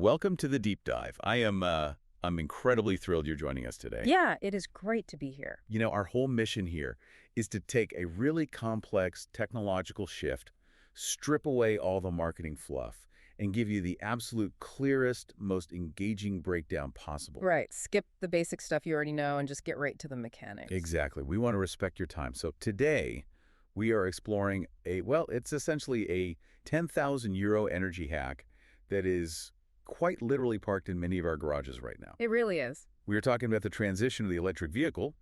welcome to the deep dive. I'm incredibly thrilled you're joining us today. Yeah, it is great to be here. Our whole mission here is to take a really complex technological shift, strip away all the marketing fluff, and give you the absolute clearest, most engaging breakdown possible. Right. Skip the basic stuff you already know and just get right to the mechanics. Exactly. We want to respect your time. So today, we are exploring it's essentially a 10,000 euro energy hack that is quite literally parked in many of our garages right now. It really is. We are talking about the transition of the electric vehicle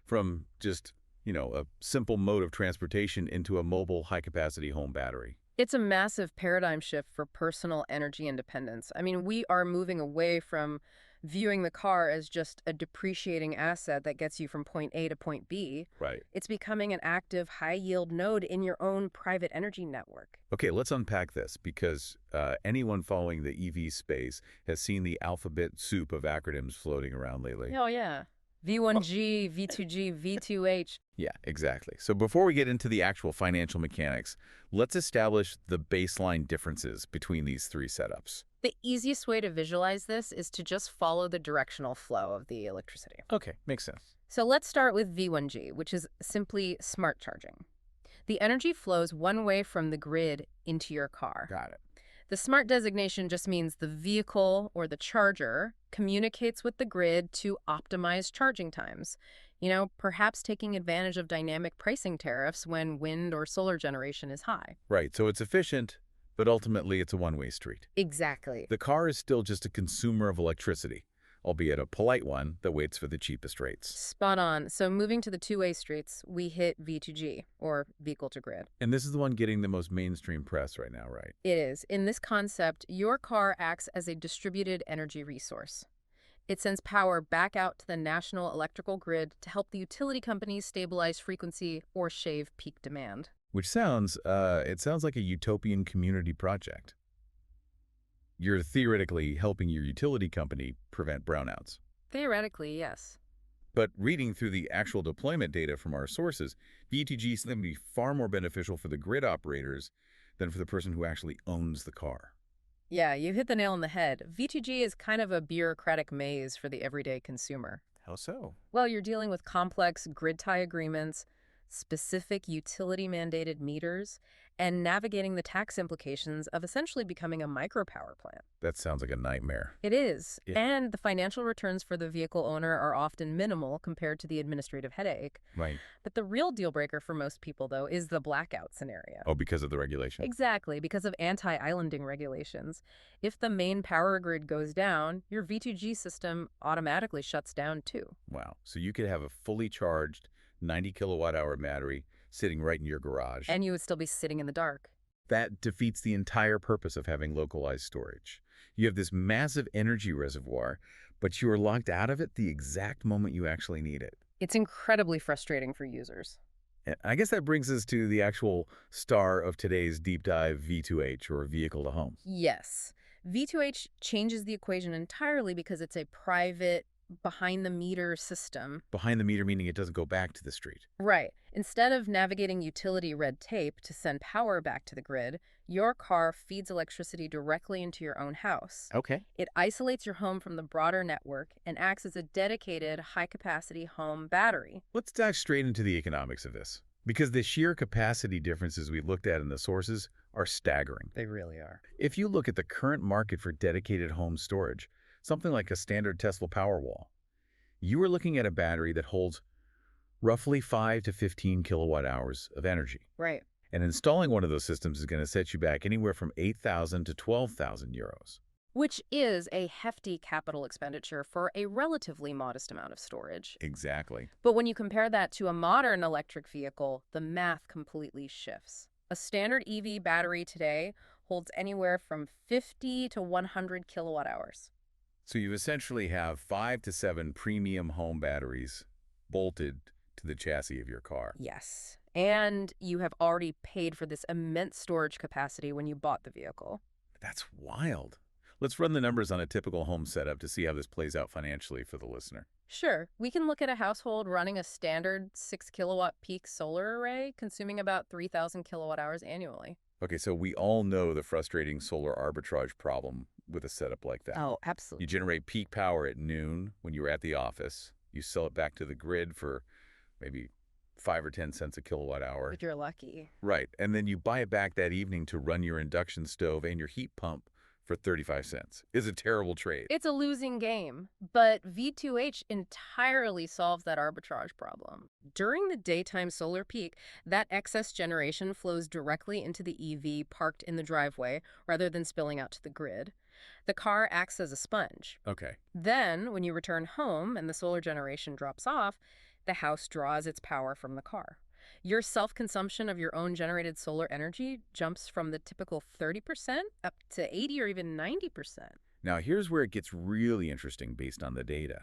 from just, a simple mode of transportation into a mobile high-capacity home battery. It's a massive paradigm shift for personal energy independence. I mean, we are moving away from viewing the car as just a depreciating asset that gets you from point A to point B. Right. It's becoming an active, high-yield node in your own private energy network. Okay, let's unpack this because anyone following the EV space has seen the alphabet soup of acronyms floating around lately. Oh, yeah. V1G, V2G, V2H. Yeah, exactly. So before we get into the actual financial mechanics, let's establish the baseline differences between these three setups. The easiest way to visualize this is to just follow the directional flow of the electricity. Okay, makes sense. So let's start with V1G, which is simply smart charging. The energy flows one way from the grid into your car. Got it. The smart designation just means the vehicle or the charger communicates with the grid to optimize charging times. Perhaps taking advantage of dynamic pricing tariffs when wind or solar generation is high. Right, so it's efficient, but ultimately it's a one-way street. Exactly. The car is still just a consumer of electricity, albeit a polite one that waits for the cheapest rates. Spot on. So moving to the two-way streets, we hit V2G, or vehicle to grid. And this is the one getting the most mainstream press right now, right? It is. In this concept, your car acts as a distributed energy resource. It sends power back out to the national electrical grid to help the utility companies stabilize frequency or shave peak demand. Which sounds like a utopian community project. You're theoretically helping your utility company prevent brownouts. Theoretically, yes. But reading through the actual deployment data from our sources, V2G is going to be far more beneficial for the grid operators than for the person who actually owns the car. Yeah, you hit the nail on the head. V2G is kind of a bureaucratic maze for the everyday consumer. How so? Well, you're dealing with complex grid tie agreements, specific utility-mandated meters, and navigating the tax implications of essentially becoming a micropower plant. That sounds like a nightmare. It is. Yeah. And the financial returns for the vehicle owner are often minimal compared to the administrative headache. Right. But the real deal breaker for most people, though, is the blackout scenario. Oh, because of the regulation? Exactly, because of anti-islanding regulations. If the main power grid goes down, your V2G system automatically shuts down too. Wow. So you could have a fully charged 90 kilowatt hour battery sitting right in your garage. And you would still be sitting in the dark. That defeats the entire purpose of having localized storage. You have this massive energy reservoir, but you are locked out of it the exact moment you actually need it. It's incredibly frustrating for users. And I guess that brings us to the actual star of today's deep dive, V2H, or vehicle to home. Yes. V2H changes the equation entirely because it's a private, behind-the-meter system. Behind the meter meaning it doesn't go back to the street. Right. Instead of navigating utility red tape to send power back to the grid, your car feeds electricity directly into your own house. Okay. It isolates your home from the broader network and acts as a dedicated, high-capacity home battery. Let's dive straight into the economics of this, because the sheer capacity differences we looked at in the sources are staggering. They really are. If you look at the current market for dedicated home storage, something like a standard Tesla Powerwall, you are looking at a battery that holds roughly 5 to 15 kilowatt hours of energy. Right. And installing one of those systems is going to set you back anywhere from 8,000 to 12,000 euros. Which is a hefty capital expenditure for a relatively modest amount of storage. Exactly. But when you compare that to a modern electric vehicle, the math completely shifts. A standard EV battery today holds anywhere from 50 to 100 kilowatt hours. So you essentially have 5 to 7 premium home batteries bolted to the chassis of your car. Yes. And you have already paid for this immense storage capacity when you bought the vehicle. That's wild. Let's run the numbers on a typical home setup to see how this plays out financially for the listener. Sure, we can look at a household running a standard 6 kilowatt peak solar array consuming about 3,000 kilowatt hours annually. Okay, so we all know the frustrating solar arbitrage problem with a setup like that. Oh, You absolutely. generate peak power at noon when you're at the office. You sell it back to the grid for maybe 5 or 10 cents a kilowatt hour. If you're lucky. Right. And then you buy it back that evening to run your induction stove and your heat pump for 35 cents. It's a terrible trade. It's a losing game, but V2H entirely solves that arbitrage problem. During the daytime solar peak, that excess generation flows directly into the EV parked in the driveway rather than spilling out to the grid. The car acts as a sponge. Okay. Then, when you return home and the solar generation drops off, the house draws its power from the car. Your self-consumption of your own generated solar energy jumps from the typical 30% up to 80 or even 90%. Now, here's where it gets really interesting based on the data.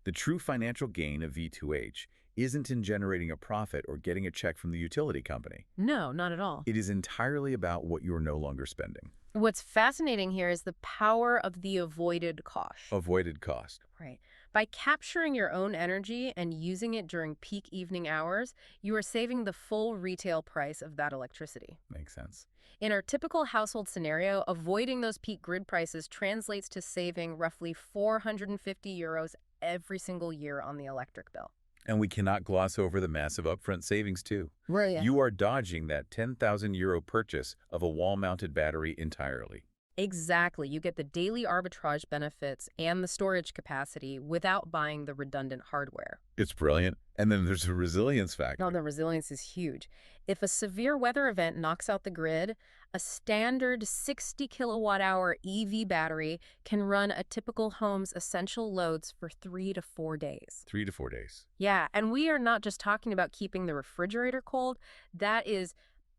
The true financial gain of V2H isn't in generating a profit or getting a check from the utility company. No, not at all. It is entirely about what you're no longer spending. What's fascinating here is the power of the avoided cost. Avoided cost. Right. By capturing your own energy and using it during peak evening hours, you are saving the full retail price of that electricity. Makes sense. In our typical household scenario, avoiding those peak grid prices translates to saving roughly €450 every single year on the electric bill. And we cannot gloss over the massive upfront savings, too. Right. You are dodging that €10,000 purchase of a wall-mounted battery entirely. Exactly. You get the daily arbitrage benefits and the storage capacity without buying the redundant hardware. It's brilliant. And then there's a resilience factor. No, the resilience is huge. If a severe weather event knocks out the grid, a standard 60 kilowatt hour EV battery can run a typical home's essential loads for 3 to 4 days. 3 to 4 days. Yeah, and we are not just talking about keeping the refrigerator cold. That is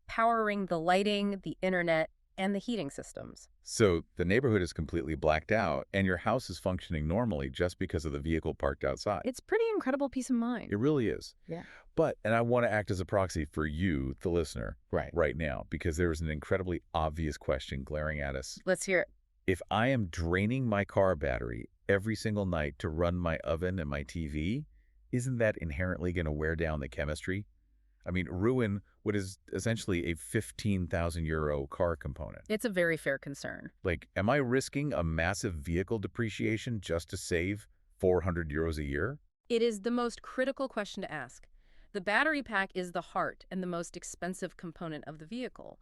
powering the lighting, the internet, and the heating systems. So the neighborhood is completely blacked out, and your house is functioning normally just because of the vehicle parked outside. It's pretty incredible peace of mind. It really is. Yeah. But, and I want to act as a proxy for you, the listener, Right. right now, because there is an incredibly obvious question glaring at us. Let's hear it. If I am draining my car battery every single night to run my oven and my TV, isn't that inherently going to wear down the chemistry? I mean, ruin what is essentially a €15,000 car component. It's a very fair concern. Like, am I risking a massive vehicle depreciation just to save €400 a year? It is the most critical question to ask. The battery pack is the heart and the most expensive component of the vehicle.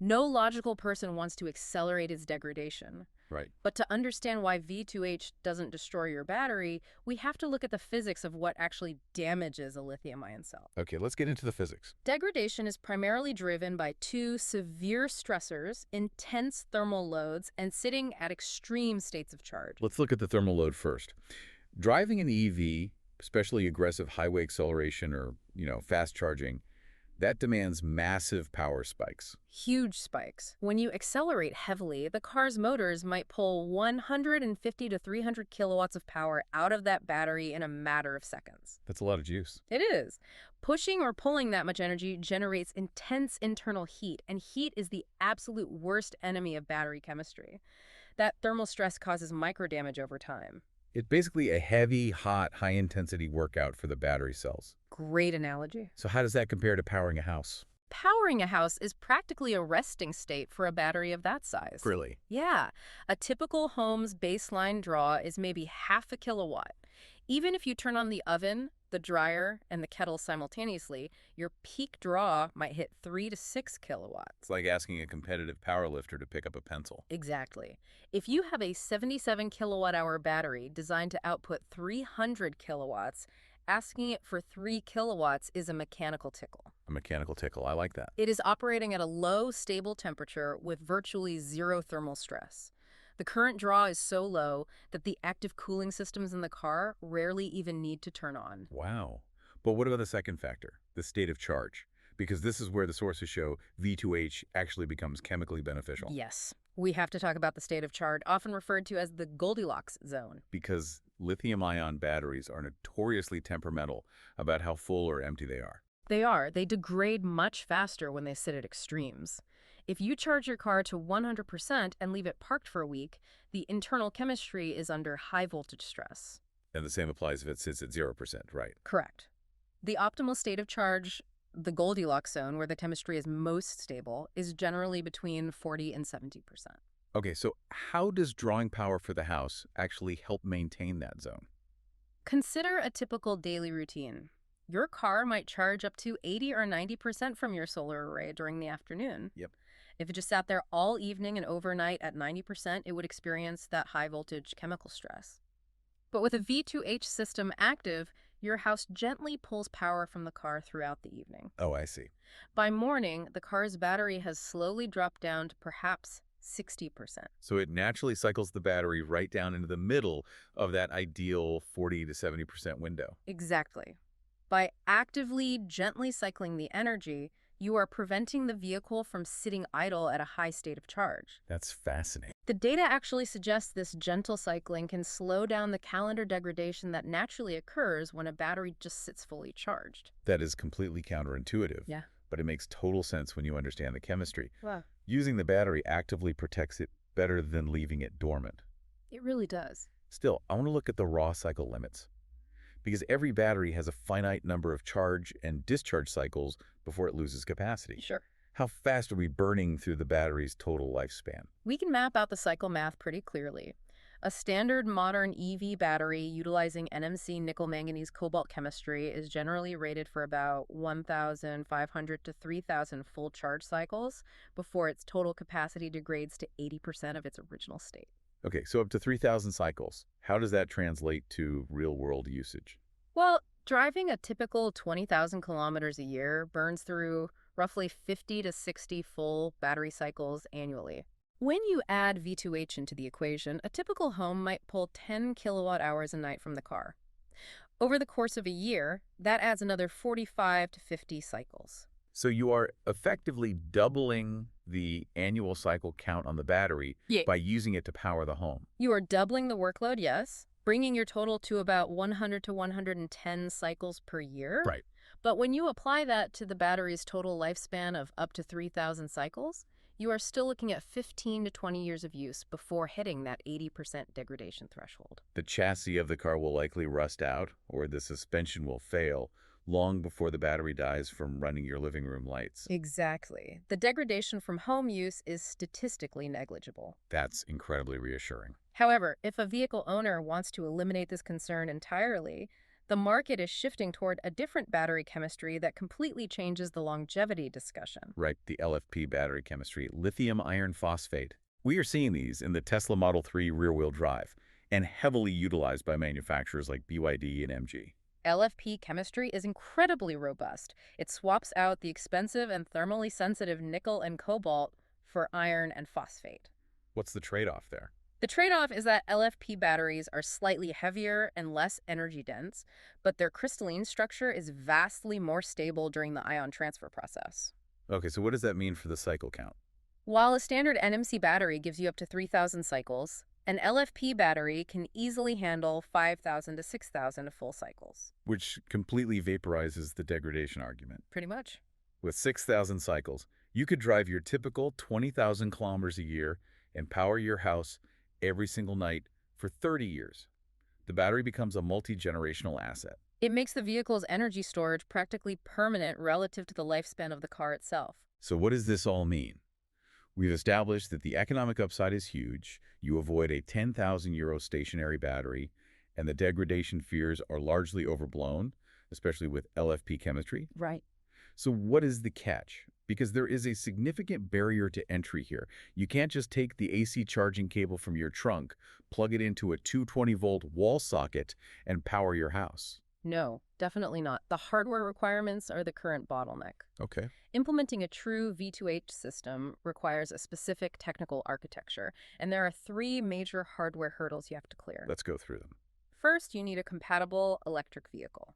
No logical person wants to accelerate its degradation. Right. But to understand why V2H doesn't destroy your battery, we have to look at the physics of what actually damages a lithium-ion cell. Okay, let's get into the physics. Degradation is primarily driven by two severe stressors, intense thermal loads, and sitting at extreme states of charge. Let's look at the thermal load first. Driving an EV, especially aggressive highway acceleration or, fast charging, that demands massive power spikes. Huge spikes. When you accelerate heavily, the car's motors might pull 150 to 300 kilowatts of power out of that battery in a matter of seconds. That's a lot of juice. It is. Pushing or pulling that much energy generates intense internal heat, and heat is the absolute worst enemy of battery chemistry. That thermal stress causes micro damage over time. It's basically a heavy, hot, high-intensity workout for the battery cells. Great analogy. So how does that compare to powering a house? Powering a house is practically a resting state for a battery of that size. Really? Yeah. A typical home's baseline draw is maybe half a kilowatt. Even if you turn on the oven, the dryer, and the kettle simultaneously, your peak draw might hit 3 to 6 kilowatts. It's like asking a competitive powerlifter to pick up a pencil. Exactly. If you have a 77 kilowatt hour battery designed to output 300 kilowatts, asking it for 3 kilowatts is a mechanical tickle. A mechanical tickle. I like that. It is operating at a low, stable temperature with virtually zero thermal stress. The current draw is so low that the active cooling systems in the car rarely even need to turn on. Wow. But what about the second factor, the state of charge? Because this is where the sources show V2H actually becomes chemically beneficial. Yes, we have to talk about the state of charge, often referred to as the Goldilocks zone. Because lithium-ion batteries are notoriously temperamental about how full or empty they are. They are. They degrade much faster when they sit at extremes. If you charge your car to 100% and leave it parked for a week, the internal chemistry is under high voltage stress. And the same applies if it sits at 0%, right? Correct. The optimal state of charge The Goldilocks zone, where the chemistry is most stable, is generally between 40 and 70%. Okay, so how does drawing power for the house actually help maintain that zone? Consider a typical daily routine. Your car might charge up to 80 or 90% from your solar array during the afternoon. Yep. If it just sat there all evening and overnight at 90%, it would experience that high voltage chemical stress. But with a V2H system active, your house gently pulls power from the car throughout the evening. Oh, I see. By morning, the car's battery has slowly dropped down to perhaps 60%. So it naturally cycles the battery right down into the middle of that ideal 40 to 70% window. Exactly. By actively, gently cycling the energy, you are preventing the vehicle from sitting idle at a high state of charge. That's fascinating. The data actually suggests this gentle cycling can slow down the calendar degradation that naturally occurs when a battery just sits fully charged. That is completely counterintuitive, Yeah. but it makes total sense when you understand the chemistry. Wow. Using the battery actively protects it better than leaving it dormant. It really does. Still, I want to look at the raw cycle limits, because every battery has a finite number of charge and discharge cycles before it loses capacity. Sure. How fast are we burning through the battery's total lifespan? We can map out the cycle math pretty clearly. A standard modern EV battery utilizing NMC nickel manganese cobalt chemistry is generally rated for about 1,500 to 3,000 full charge cycles before its total capacity degrades to 80% of its original state. Okay, so up to 3,000 cycles. How does that translate to real-world usage? Well, driving a typical 20,000 kilometers a year burns through roughly 50 to 60 full battery cycles annually. When you add V2H into the equation, a typical home might pull 10 kilowatt hours a night from the car. Over the course of a year, that adds another 45 to 50 cycles. So you are effectively doubling the annual cycle count on the battery Yeah. by using it to power the home. You are doubling the workload, yes, bringing your total to about 100 to 110 cycles per year. Right. But when you apply that to the battery's total lifespan of up to 3,000 cycles, you are still looking at 15 to 20 years of use before hitting that 80% degradation threshold. The chassis of the car will likely rust out, or the suspension will fail, long before the battery dies from running your living room lights. Exactly. The degradation from home use is statistically negligible. That's incredibly reassuring. However, if a vehicle owner wants to eliminate this concern entirely, the market is shifting toward a different battery chemistry that completely changes the longevity discussion. Right, the LFP battery chemistry, lithium iron phosphate. We are seeing these in the Tesla Model 3 rear-wheel drive and heavily utilized by manufacturers like BYD and MG. LFP chemistry is incredibly robust. It swaps out the expensive and thermally sensitive nickel and cobalt for iron and phosphate. What's the trade-off there? The trade-off is that LFP batteries are slightly heavier and less energy dense, but their crystalline structure is vastly more stable during the ion transfer process. Okay, so what does that mean for the cycle count? While a standard NMC battery gives you up to 3,000 cycles, an LFP battery can easily handle 5,000 to 6,000 full cycles. Which completely vaporizes the degradation argument. Pretty much. With 6,000 cycles, you could drive your typical 20,000 kilometers a year and power your house every single night for 30 years. The battery becomes a multi-generational asset. It makes the vehicle's energy storage practically permanent relative to the lifespan of the car itself. So what does this all mean? We've established that the economic upside is huge. You avoid a 10,000 euro stationary battery, and the degradation fears are largely overblown, especially with LFP chemistry. Right. So what is the catch? Because there is a significant barrier to entry here. You can't just take the AC charging cable from your trunk, plug it into a 220-volt wall socket, and power your house. No, definitely not. The hardware requirements are the current bottleneck. Okay. Implementing a true V2H system requires a specific technical architecture, and there are three major hardware hurdles you have to clear. Let's go through them. First, you need a compatible electric vehicle.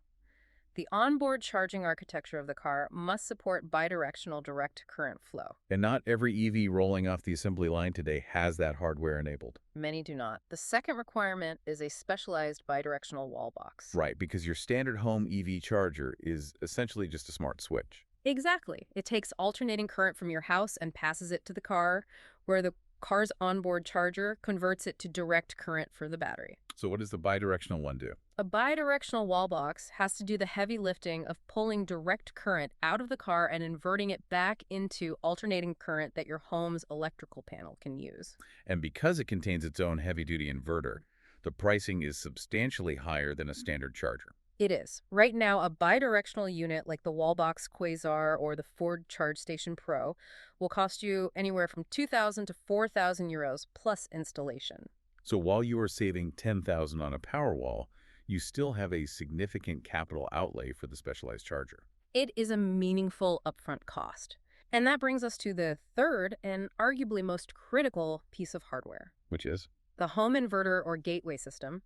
The onboard charging architecture of the car must support bidirectional direct current flow. And not every EV rolling off the assembly line today has that hardware enabled. Many do not. The second requirement is a specialized bidirectional wall box. Right, because your standard home EV charger is essentially just a smart switch. Exactly. It takes alternating current from your house and passes it to the car, where the car's onboard charger converts it to direct current for the battery. So what does the bidirectional one do? A bidirectional wall box has to do the heavy lifting of pulling direct current out of the car and inverting it back into alternating current that your home's electrical panel can use. And because it contains its own heavy-duty inverter, the pricing is substantially higher than a standard charger. It is. Right now, a bidirectional unit like the Wallbox Quasar or the Ford Charge Station Pro will cost you anywhere from 2,000 to 4,000 euros plus installation. So while you are saving 10,000 on a Powerwall, you still have a significant capital outlay for the specialized charger. It is a meaningful upfront cost. And that brings us to the third and arguably most critical piece of hardware, Which is? the home inverter or gateway system.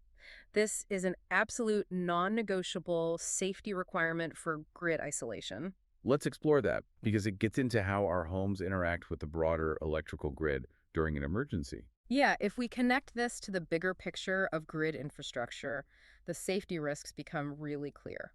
This is an absolute non-negotiable safety requirement for grid isolation. Let's explore that, because it gets into how our homes interact with the broader electrical grid during an emergency. Yeah, if we connect this to the bigger picture of grid infrastructure, the safety risks become really clear.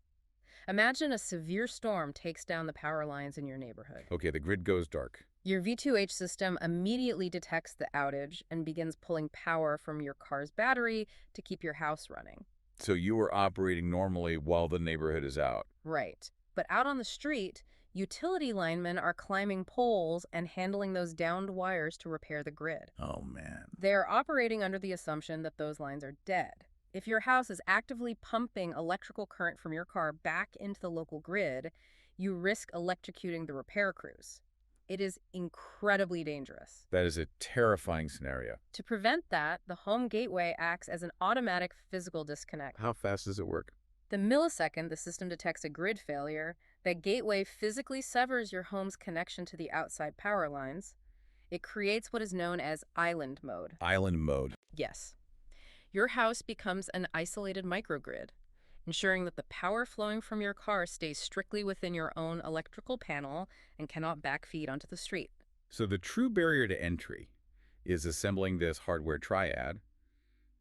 Imagine a severe storm takes down the power lines in your neighborhood. Okay, the grid goes dark. Your V2H system immediately detects the outage and begins pulling power from your car's battery to keep your house running. So you are operating normally while the neighborhood is out. Right. But out on the street, utility linemen are climbing poles and handling those downed wires to repair the grid. Oh, man. They're operating under the assumption that those lines are dead. If your house is actively pumping electrical current from your car back into the local grid, you risk electrocuting the repair crews. It is incredibly dangerous. That is a terrifying scenario. To prevent that, the home gateway acts as an automatic physical disconnect. How fast does it work? The millisecond the system detects a grid failure, that gateway physically severs your home's connection to the outside power lines. It creates what is known as island mode. Island mode. Yes. Your house becomes an isolated microgrid, ensuring that the power flowing from your car stays strictly within your own electrical panel and cannot backfeed onto the street. So the true barrier to entry is assembling this hardware triad,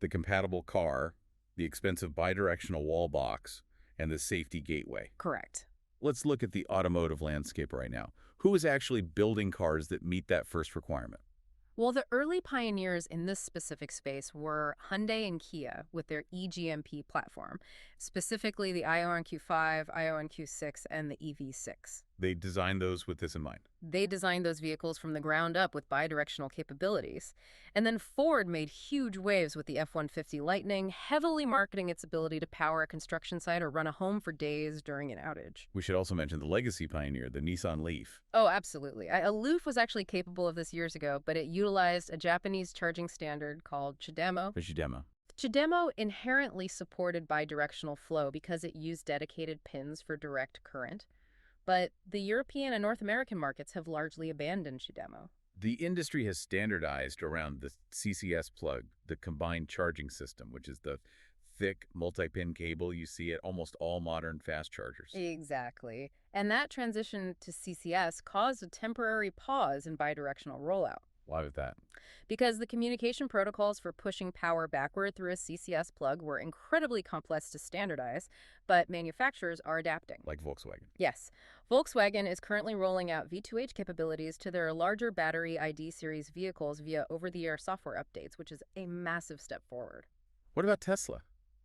the compatible car, the expensive bidirectional wall box, and the safety gateway. Correct. Let's look at the automotive landscape right now. Who is actually building cars that meet that first requirement? Well, the early pioneers in this specific space were Hyundai and Kia with their eGMP platform, specifically the Ion Q5, Ion Q6, and the EV6. They designed those with this in mind. They designed those vehicles from the ground up with bidirectional capabilities. And then Ford made huge waves with the F-150 Lightning, heavily marketing its ability to power a construction site or run a home for days during an outage. We should also mention the legacy pioneer, the Nissan Leaf. Oh, absolutely. A Leaf was actually capable of this years ago, but it utilized a Japanese charging standard called Chidemo. Chidemo. Chidemo inherently supported bidirectional flow because it used dedicated pins for direct current. But the European and North American markets have largely abandoned Chidemo. The industry has standardized around the CCS plug, the combined charging system, which is the thick multi-pin cable you see at almost all modern fast chargers. Exactly. And that transition to CCS caused a temporary pause in bidirectional rollout. Why was that? Because the communication protocols for pushing power backward through a CCS plug were incredibly complex to standardize, but manufacturers are adapting. Like Volkswagen. Yes. Volkswagen is currently rolling out V2H capabilities to their larger battery ID series vehicles via over-the-air software updates, which is a massive step forward. What about Tesla?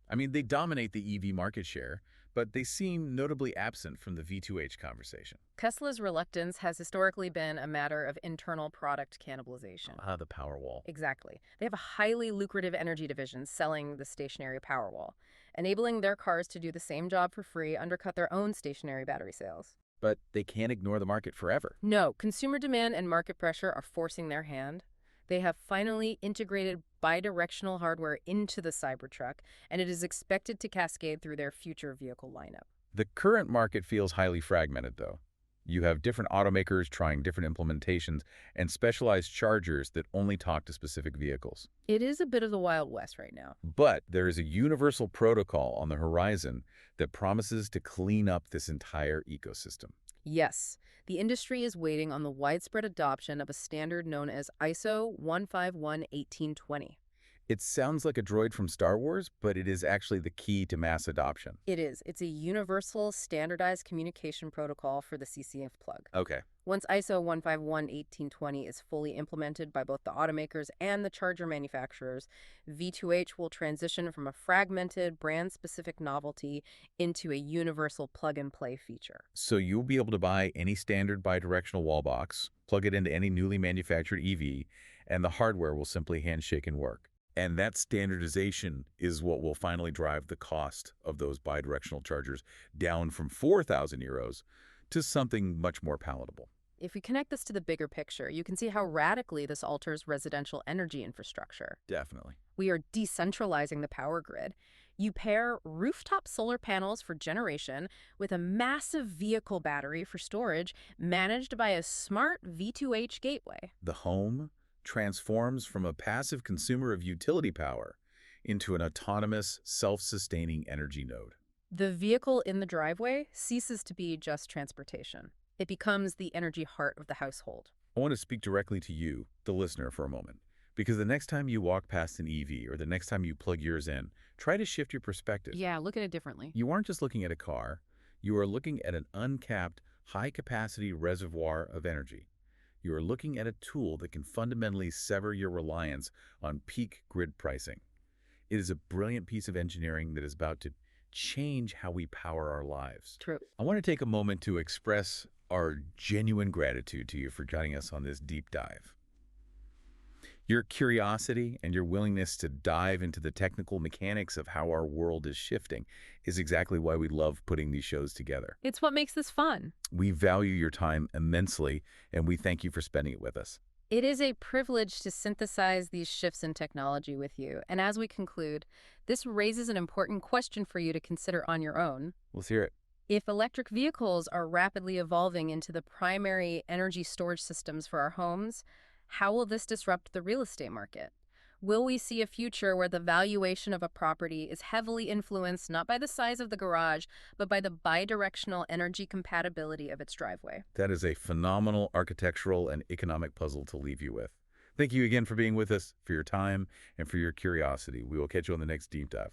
I mean, they dominate the EV market share, but they seem notably absent from the V2H conversation. Tesla's reluctance has historically been a matter of internal product cannibalization. The Powerwall. Exactly. They have a highly lucrative energy division selling the stationary Powerwall, enabling their cars to do the same job for free, undercut their own stationary battery sales. But they can't ignore the market forever. No, consumer demand and market pressure are forcing their hand. They have finally integrated bidirectional hardware into the Cybertruck, and it is expected to cascade through their future vehicle lineup. The current market feels highly fragmented, though. You have different automakers trying different implementations and specialized chargers that only talk to specific vehicles. It is a bit of the Wild West right now. But there is a universal protocol on the horizon that promises to clean up this entire ecosystem. Yes, the industry is waiting on the widespread adoption of a standard known as ISO 151-1820. It sounds like a droid from Star Wars, but it is actually the key to mass adoption. It is. It's a universal standardized communication protocol for the CCF plug. Okay. Once ISO 151.1820 is fully implemented by both the automakers and the charger manufacturers, V2H will transition from a fragmented, brand-specific novelty into a universal plug-and-play feature. So you'll be able to buy any standard bidirectional wall box, plug it into any newly manufactured EV, and the hardware will simply handshake and work. And that standardization is what will finally drive the cost of those bidirectional chargers down from 4,000 euros to something much more palatable. If we connect this to the bigger picture, you can see how radically this alters residential energy infrastructure. Definitely. We are decentralizing the power grid. You pair rooftop solar panels for generation with a massive vehicle battery for storage managed by a smart V2H gateway. The home transforms from a passive consumer of utility power into an autonomous, self-sustaining energy node. The vehicle in the driveway ceases to be just transportation. It becomes the energy heart of the household. I want to speak directly to you, the listener, for a moment. Because the next time you walk past an EV or the next time you plug yours in, try to shift your perspective. Yeah, look at it differently. You aren't just looking at a car, you are looking at an uncapped, high-capacity reservoir of energy. You are looking at a tool that can fundamentally sever your reliance on peak grid pricing. It is a brilliant piece of engineering that is about to change how we power our lives. True. I want to take a moment to express our genuine gratitude to you for joining us on this deep dive. Your curiosity and your willingness to dive into the technical mechanics of how our world is shifting is exactly why we love putting these shows together. It's what makes this fun. We value your time immensely, and we thank you for spending it with us. It is a privilege to synthesize these shifts in technology with you. And as we conclude, this raises an important question for you to consider on your own. Let's hear it. If electric vehicles are rapidly evolving into the primary energy storage systems for our homes, how will this disrupt the real estate market? Will we see a future where the valuation of a property is heavily influenced not by the size of the garage, but by the bidirectional energy compatibility of its driveway? That is a phenomenal architectural and economic puzzle to leave you with. Thank you again for being with us, for your time, and for your curiosity. We will catch you on the next Deep Dive.